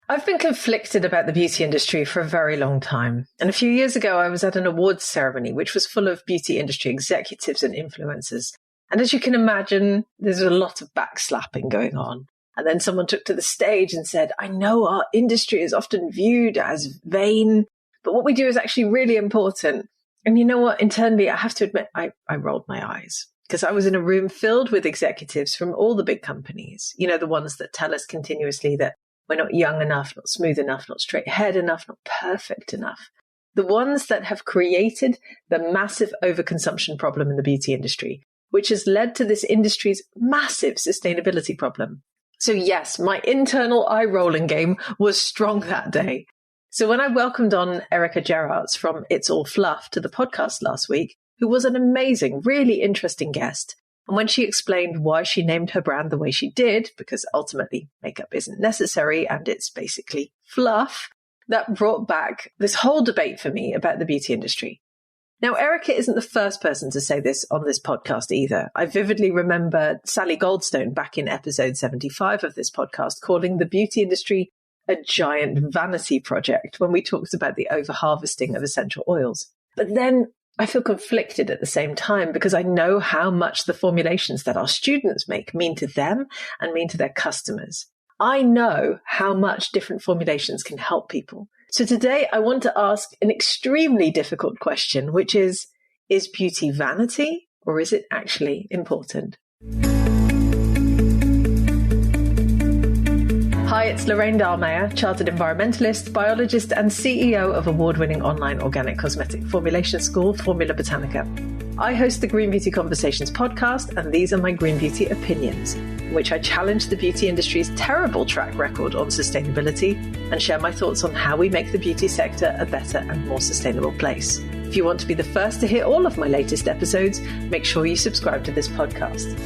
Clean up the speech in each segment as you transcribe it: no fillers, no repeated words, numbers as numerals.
I've been conflicted about the beauty industry for a very long time. And a few years ago, I was at an awards ceremony, which was full of beauty industry executives and influencers. And as you can imagine, there's a lot of backslapping going on. And then someone took to the stage and said, I know our industry is often viewed as vain, but what we do is actually really important. And you know what? Internally, I have to admit, I rolled my eyes because I was in a room filled with executives from all the big companies, you know, the ones that tell us continuously that we're not young enough, not smooth enough, not straight ahead enough, not perfect enough. The ones that have created the massive overconsumption problem in the beauty industry, which has led to this industry's massive sustainability problem. So yes, my internal eye-rolling game was strong that day. So when I welcomed on Erica Gerards from It's All Fluff to the podcast last week, who was an amazing, really interesting guest, and when she explained why she named her brand the way she did, because ultimately makeup isn't necessary and it's basically fluff, that brought back this whole debate for me about the beauty industry. Now, Erica isn't the first person to say this on this podcast either. I vividly remember Sally Goldstone back in episode 75 of this podcast calling the beauty industry a giant vanity project when we talked about the overharvesting of essential oils. But then I feel conflicted at the same time because I know how much the formulations that our students make mean to them and mean to their customers. I know how much different formulations can help people. So today I want to ask an extremely difficult question, which is beauty vanity or is it actually important? Hi, it's Lorraine Dallmeier, Chartered Environmentalist, Biologist and CEO of award-winning online organic cosmetic formulation school, Formula Botanica. I host the Green Beauty Conversations podcast, and these are my Green Beauty opinions, in which I challenge the beauty industry's terrible track record on sustainability and share my thoughts on how we make the beauty sector a better and more sustainable place. If you want to be the first to hear all of my latest episodes, make sure you subscribe to this podcast.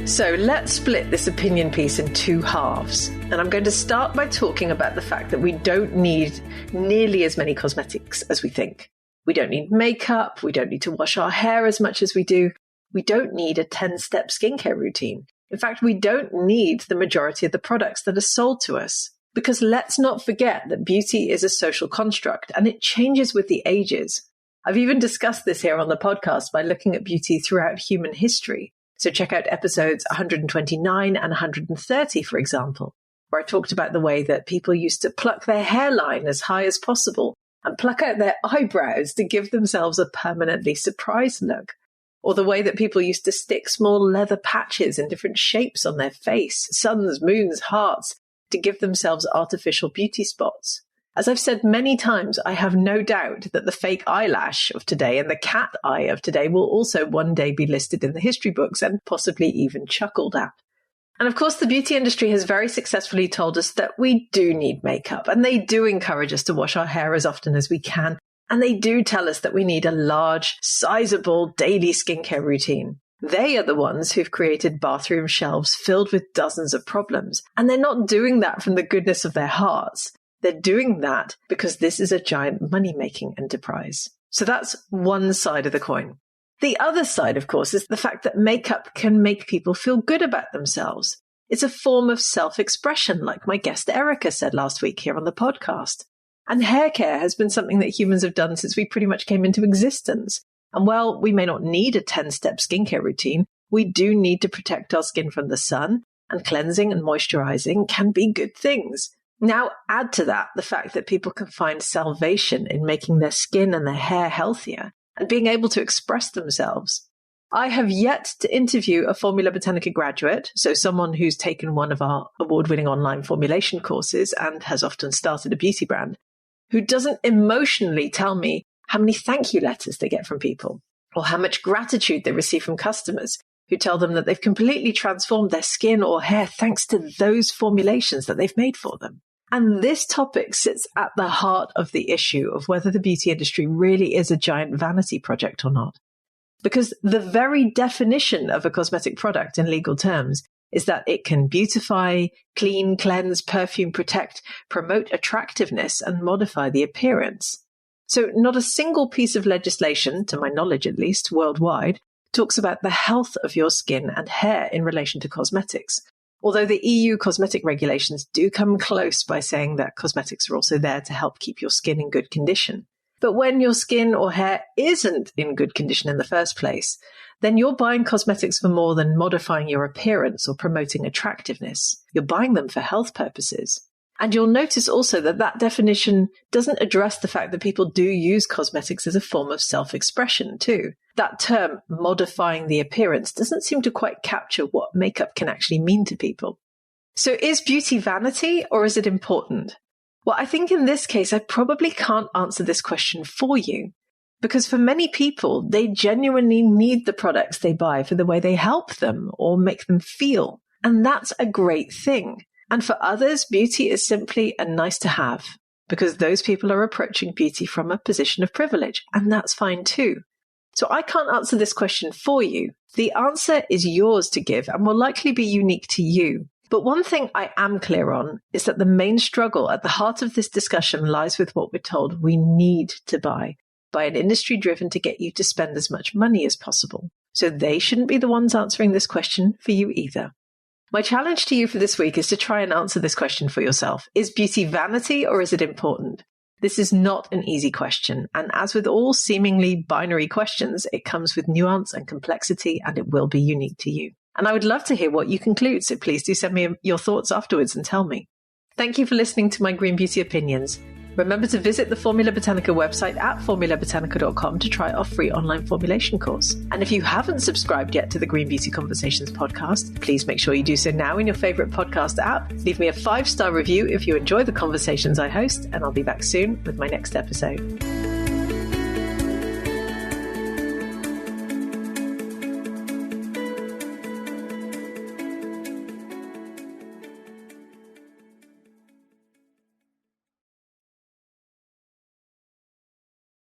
So let's split this opinion piece in two halves. And I'm going to start by talking about the fact that we don't need nearly as many cosmetics as we think. We don't need makeup. We don't need to wash our hair as much as we do. We don't need a 10-step skincare routine. In fact, we don't need the majority of the products that are sold to us. Because let's not forget that beauty is a social construct and it changes with the ages. I've even discussed this here on the podcast by looking at beauty throughout human history. So check out episodes 129 and 130, for example, where I talked about the way that people used to pluck their hairline as high as possible and pluck out their eyebrows to give themselves a permanently surprised look. Or the way that people used to stick small leather patches in different shapes on their face, suns, moons, hearts, to give themselves artificial beauty spots. As I've said many times, I have no doubt that the fake eyelash of today and the cat eye of today will also one day be listed in the history books and possibly even chuckled at. And of course, the beauty industry has very successfully told us that we do need makeup, and they do encourage us to wash our hair as often as we can. And they do tell us that we need a large, sizable daily skincare routine. They are the ones who've created bathroom shelves filled with dozens of problems. And they're not doing that from the goodness of their hearts. They're doing that because this is a giant money-making enterprise. So that's one side of the coin. The other side, of course, is the fact that makeup can make people feel good about themselves. It's a form of self-expression, like my guest Erica said last week here on the podcast. And hair care has been something that humans have done since we pretty much came into existence. And while we may not need a 10-step skincare routine, we do need to protect our skin from the sun, and cleansing and moisturizing can be good things. Now, add to that the fact that people can find salvation in making their skin and their hair healthier and being able to express themselves. I have yet to interview a Formula Botanica graduate, so someone who's taken one of our award-winning online formulation courses and has often started a beauty brand, who doesn't emotionally tell me how many thank you letters they get from people or how much gratitude they receive from customers who tell them that they've completely transformed their skin or hair thanks to those formulations that they've made for them. And this topic sits at the heart of the issue of whether the beauty industry really is a giant vanity project or not. Because the very definition of a cosmetic product in legal terms is that it can beautify, clean, cleanse, perfume, protect, promote attractiveness, and modify the appearance. So not a single piece of legislation, to my knowledge at least, worldwide, talks about the health of your skin and hair in relation to cosmetics. Although the EU cosmetic regulations do come close by saying that cosmetics are also there to help keep your skin in good condition. But when your skin or hair isn't in good condition in the first place, then you're buying cosmetics for more than modifying your appearance or promoting attractiveness. You're buying them for health purposes. And you'll notice also that that definition doesn't address the fact that people do use cosmetics as a form of self-expression too. That term, modifying the appearance, doesn't seem to quite capture what makeup can actually mean to people. So is beauty vanity or is it important? Well, I think in this case, I probably can't answer this question for you. Because for many people, they genuinely need the products they buy for the way they help them or make them feel. And that's a great thing. And for others, beauty is simply a nice to have, because those people are approaching beauty from a position of privilege, and that's fine too. So I can't answer this question for you. The answer is yours to give and will likely be unique to you. But one thing I am clear on is that the main struggle at the heart of this discussion lies with what we're told we need to buy by an industry driven to get you to spend as much money as possible. So they shouldn't be the ones answering this question for you either. My challenge to you for this week is to try and answer this question for yourself. Is beauty vanity or is it important? This is not an easy question, and as with all seemingly binary questions, it comes with nuance and complexity, and it will be unique to you. And I would love to hear what you conclude, so please do send me your thoughts afterwards and tell me. Thank you for listening to my Green Beauty Opinions. Remember to visit the Formula Botanica website at formulabotanica.com to try our free online formulation course. And if you haven't subscribed yet to the Green Beauty Conversations podcast, please make sure you do so now in your favorite podcast app. Leave me a 5-star review if you enjoy the conversations I host, and I'll be back soon with my next episode.